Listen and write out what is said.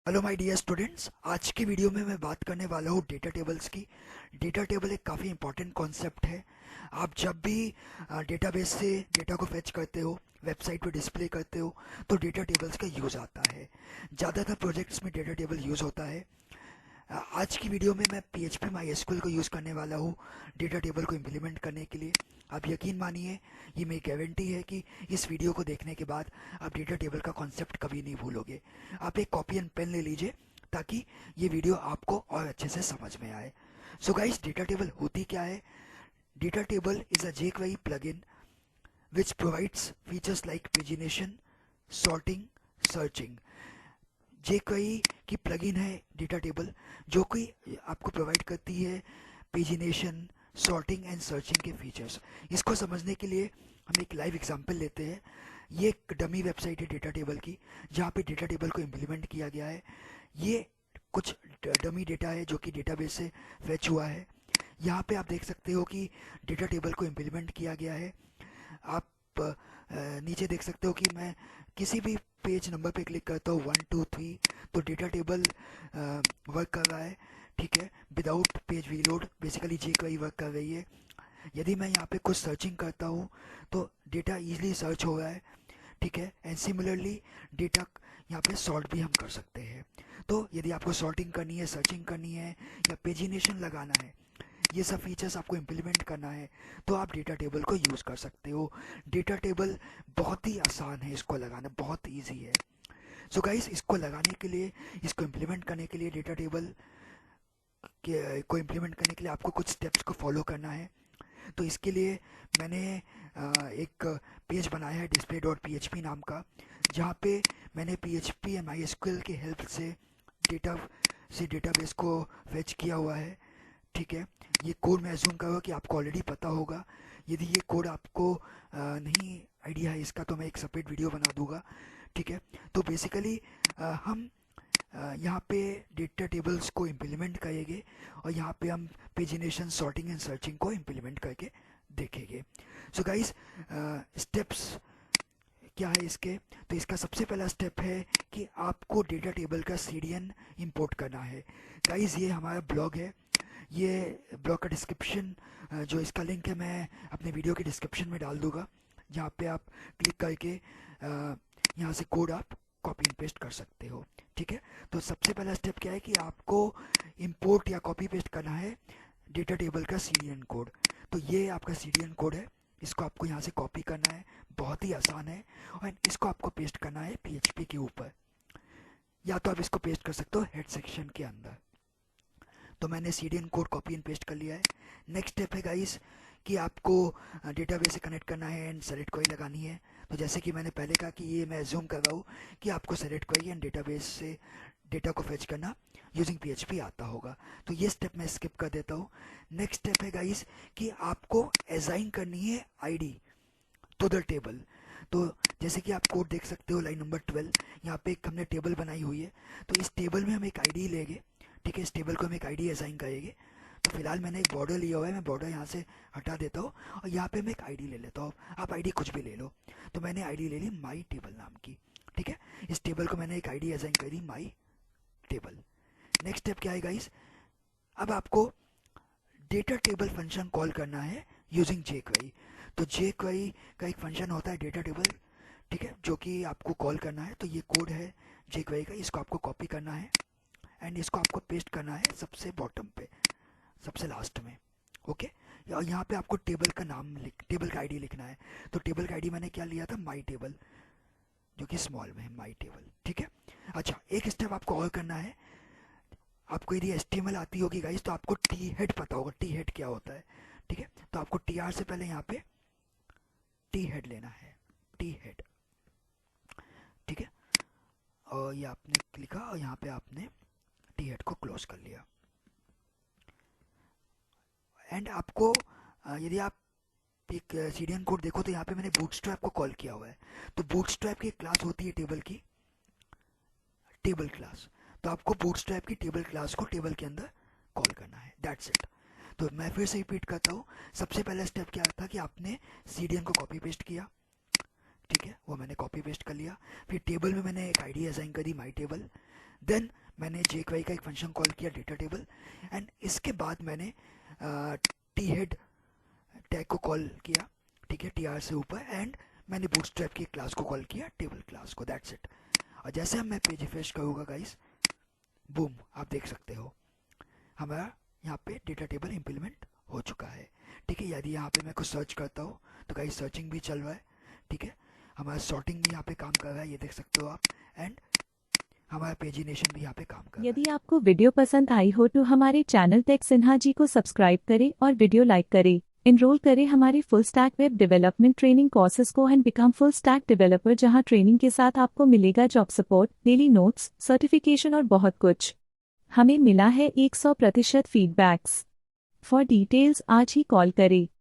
Hello my dear students, आज की video में मैं बात करने वाला हूँ डेटा टेबल्स की। डेटा टेबल एक काफ़ी इंपॉर्टेंट कॉन्सेप्ट है। आप जब भी डेटाबेस से डेटा को फेच करते हो, वेबसाइट पे डिस्प्ले करते हो, तो डेटा टेबल्स का यूज़ आता है। ज़्यादातर प्रोजेक्ट्स में डेटा टेबल यूज़ होता है। आज की वीडियो में मैं PHP MySQL को यूज़ करने वाला हूँ डेटा टेबल को इम्प्लीमेंट करने के लिए। आप यकीन मानिए, ये मेरी गारंटी है कि इस वीडियो को देखने के बाद आप डेटा टेबल का कॉन्सेप्ट कभी नहीं भूलोगे। आप एक कॉपी एंड पेन ले लीजिए ताकि ये वीडियो आपको और अच्छे से समझ में आए। सो गाइस, डेटा टेबल होती क्या है? Data table is a jQuery plugin which provides features like pagination, sorting, searching। jQuery की प्लगइन है डेटा टेबल, जो कि आपको प्रोवाइड करती है पेजिनेशन, सॉर्टिंग एंड सर्चिंग के फीचर्स। इसको समझने के लिए हम एक लाइव एग्जांपल लेते हैं। ये एक डमी वेबसाइट है डेटा टेबल की, जहाँ पे डेटा टेबल को इम्प्लीमेंट किया गया है। ये कुछ डमी डेटा है जो कि डेटाबेस से फेच हुआ है। यहाँ पे आप देख सकते हो कि डेटा टेबल को इम्प्लीमेंट किया गया है। आप नीचे देख सकते हो कि मैं किसी भी पेज नंबर पे क्लिक करता हूँ 1 2 3, तो डेटा टेबल वर्क कर रहा है। ठीक है, without page reload basically jQuery work कर रही है। यदि मैं यहाँ पे कुछ सर्चिंग करता हूँ तो डेटा इजीली सर्च हो रहा है। ठीक है, एंड सिमिलरली डेटा यहाँ पे सॉर्ट भी हम कर सकते हैं। तो यदि आपको सॉर्टिंग करनी है, सर्चिंग करनी है या पेजिनेशन लगाना है, ये सब फीचर्स आपको इम्प्लीमेंट करना है, तो आप डेटा टेबल को यूज़ कर सकते हो। डेटा टेबल बहुत ही आसान है, इसको लगाना बहुत ईजी है। सो गाइस, इसको लगाने के लिए, इसको इम्प्लीमेंट करने के लिए, डेटा टेबल को इम्प्लीमेंट करने के लिए आपको कुछ स्टेप्स को फॉलो करना है। तो इसके लिए मैंने एक पेज बनाया है display.php नाम का, जहाँ पे मैंने PHP एंड MySQL की हेल्प से डेटाबेस को फेच किया हुआ है। ठीक है, ये कोड मैं अज्यूम करूँगा कि आपको ऑलरेडी पता होगा। यदि ये कोड आपको नहीं आइडिया है इसका, तो मैं एक सेपरेट वीडियो बना दूंगा। ठीक है, तो बेसिकली हम यहाँ पे डेटा टेबल्स को इम्प्लीमेंट करेंगे और यहाँ पे हम पेजिनेशन, सॉर्टिंग एंड सर्चिंग को इम्प्लीमेंट करके देखेंगे। सो गाइस, स्टेप्स क्या है इसके? तो इसका सबसे पहला स्टेप है कि आपको डेटा टेबल का CDN इंपोर्ट करना है। गाइस, ये हमारा ब्लॉग है। ये ब्लॉग का डिस्क्रिप्शन, जो इसका लिंक है, मैं अपने वीडियो के डिस्क्रिप्शन में डाल दूंगा, जहाँ पे आप क्लिक करके यहाँ से कोड आप कॉपी एंड पेस्ट कर सकते हो। ठीक है, तो सबसे पहला स्टेप क्या है कि आपको इंपोर्ट या कॉपी पेस्ट करना है डेटा टेबल का CDN कोड। तो ये आपका CDN कोड है, इसको आपको यहाँ से कॉपी करना है। बहुत ही आसान है। और इसको आपको पेस्ट करना है PHP के ऊपर, या तो आप इसको पेस्ट कर सकते हो हेड सेक्शन के अंदर। तो मैंने CDN code copy and paste कर लिया है। नेक्स्ट स्टेप है गाइस कि आपको डेटाबेस से कनेक्ट करना है एंड सेलेक्ट क्वेरी लगानी है। तो जैसे कि मैंने पहले कहा कि ये मैं अज्यूम कर रहा हूँ कि आपको सेलेक्ट क्वेरी एंड डेटाबेस से डेटा को फेच करना यूजिंग PHP आता होगा, तो ये स्टेप मैं स्किप कर देता हूँ। नेक्स्ट स्टेप है गाइस कि आपको असाइन करनी है ID टू द टेबल। तो जैसे कि आप कोड देख सकते हो, लाइन नंबर 12, यहाँ पे एक हमने टेबल बनाई हुई है। तो इस टेबल में हम एक ID लेंगे। ठीक है, इस टेबल को हम एक ID असाइन करेंगे। तो फिलहाल मैंने एक बॉर्डर लिया हुआ है, मैं बॉर्डर यहाँ से हटा देता हूँ और यहाँ पे मैं एक ID ले लेता हूँ। आप ID कुछ भी ले लो। तो मैंने ID ले ली माई टेबल नाम की। ठीक है, इस टेबल को मैंने एक ID असाइन करी, माई टेबल। नेक्स्ट स्टेप क्या है गाइस? अब आपको डेटा टेबल फंक्शन कॉल करना है यूजिंग jQuery। तो jQuery का एक फंक्शन होता है डेटा टेबल, ठीक है, जो कि आपको कॉल करना है। तो ये कोड है jQuery का, इसको आपको कॉपी करना है एंड इसको आपको पेस्ट करना है सबसे बॉटम पे, सबसे लास्ट में। ओके, और यहाँ पे आपको टेबल का नाम टेबल का ID लिखना है। तो टेबल का ID मैंने क्या लिया था? माई टेबल, जो कि स्मॉल में है, माई टेबल। ठीक है, अच्छा, एक स्टेप आपको और करना है। आपको यदि HTML आती होगी गाइस, तो आपको टी हेड पता होगा। टी हेड क्या होता है? ठीक है, तो आपको TR से पहले यहाँ पे टी हेड लेना है, टी हेड। ठीक है, और ये आपने लिखा और यहाँ पे आपने टी हेड को क्लोज कर लिया। एंड आपको यदि आप एक CDN कोड देखो तो यहाँ पे मैंने बूटस्ट्रैप को कॉल किया हुआ है। तो बूटस्ट्रैप की एक क्लास होती है टेबल की, टेबल क्लास। तो आपको बूटस्ट्रैप की टेबल क्लास को टेबल के अंदर कॉल करना है, दैट्स इट। तो मैं फिर से रिपीट करता हूँ। सबसे पहला स्टेप क्या था कि आपने CDN को कॉपी पेस्ट किया। ठीक है, वो मैंने कॉपी पेस्ट कर लिया। फिर टेबल में मैंने एक ID असाइन करी, माई टेबल। देन मैंने जेक्वेरी का एक फंक्शन कॉल किया डेटा टेबल, एंड इसके बाद मैंने टी हेड टैग को कॉल किया, ठीक है, टी आर से ऊपर, एंड मैंने बूटस्ट्रैप की क्लास को कॉल किया, टेबल क्लास को, दैट्स इट। और जैसे हम मैं पेज रिफ्रेश करूँगा गाइस, बूम, आप देख सकते हो हमारा यहाँ पे डेटा टेबल इम्प्लीमेंट हो चुका है, ठीक है। यदि यहाँ पे मैं कुछ सर्च करता हूँ तो गाइस सर्चिंग भी चल रहा है, ठीक है। हमारा सॉर्टिंग भी यहाँ पे काम कर रहा है, ये देख सकते हो आप, एंड हमारा पेजिनेशन भी यहाँ पे काम कर रहा यदि है। आपको वीडियो पसंद आई हो तो हमारे चैनल टेक सिन्हा जी को सब्सक्राइब करें और वीडियो लाइक करें। इनरोल करें हमारे full stack web development training courses को and become full stack developer, जहां ट्रेनिंग के साथ आपको मिलेगा job support, daily notes, certification और बहुत कुछ। हमें मिला है 100% फीडबैक्स। फॉर डिटेल्स आज ही कॉल करें।